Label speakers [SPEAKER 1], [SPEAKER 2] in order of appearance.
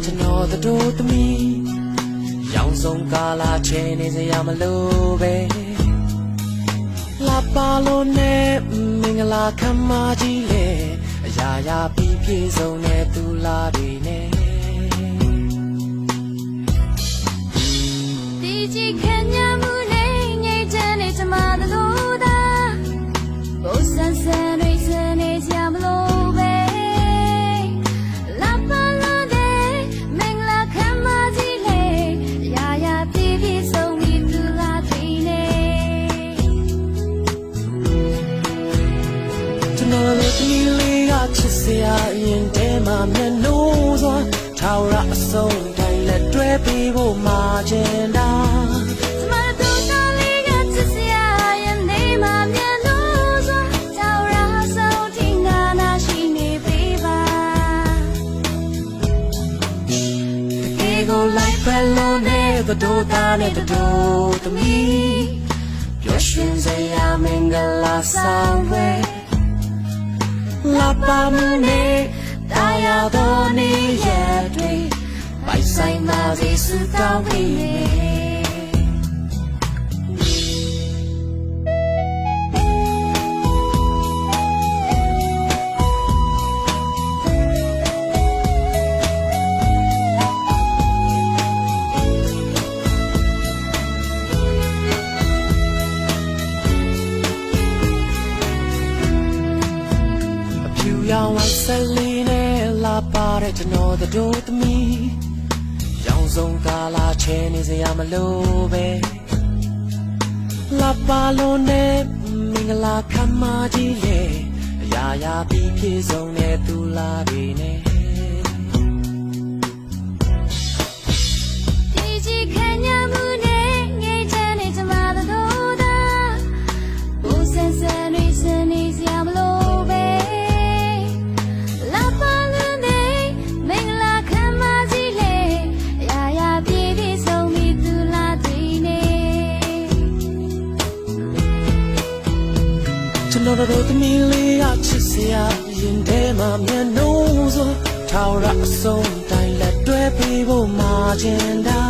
[SPEAKER 1] တဲ့ကျွန်တော်တို့သမီးရောင်စုံကာလာချဲနေစရာမလိုပဲလာပါလို့နဲ့မင်္ဂလာခမ်းမကြီးလေအရာရာပြီးပြည့်စုံတဲ့သူလာတွေနဲ့
[SPEAKER 2] ဒီကြီးခံရမှုနဲ့ငြိမ်းချမ်းနေကြမှာလို့သာဘုဆန်းဆန်းတွေစနေစရာမလိုပဲလာပါလို့နဲ့မင်္ဂလာခမ်းမကြီးလေအရာရာပြီးပြည့်စုံပြီးသူလာတွေနဲ့
[SPEAKER 1] ကျွန်တော်တို့ဒီလေးကချစ်စရာရင်ထဲမှာမျက်နှာစွာထာဝရအဆုံးတိုင်းလက်တွဲပြီးဖို့မှာချင်တာthe door down at the door to me Yoshun say I'm in the last somewhere La Pamune Daya Doni Yadri By Saint Mazi Sutawi ရောင်ဝဆလီနဲ့လာပါတဲ့ကျွန်တော်တို့သမီးရောင်စုံကာလာချဲနေစရာမလိုပဲလာပါလို့နဲ့မင်္ဂလာခမ်းမကြီးလေအရာရာပြီးပြည့်စုံတဲ့သူလာတွေနဲ့
[SPEAKER 2] ဒီကြီးခံရမှုနဲ့ငြိမ်းချမ်းနေကြမှာလို့သာဘုဆန်းဆန်းတွေစနေစရာမလိုကျွန်တော်တို့သမီးလေးကချစ်စရာရင်ထဲမှာမျက်နှာစွာထာဝရအဆုံးတိုင်းလက်တွဲပြီးဖို့မှာချင်တာ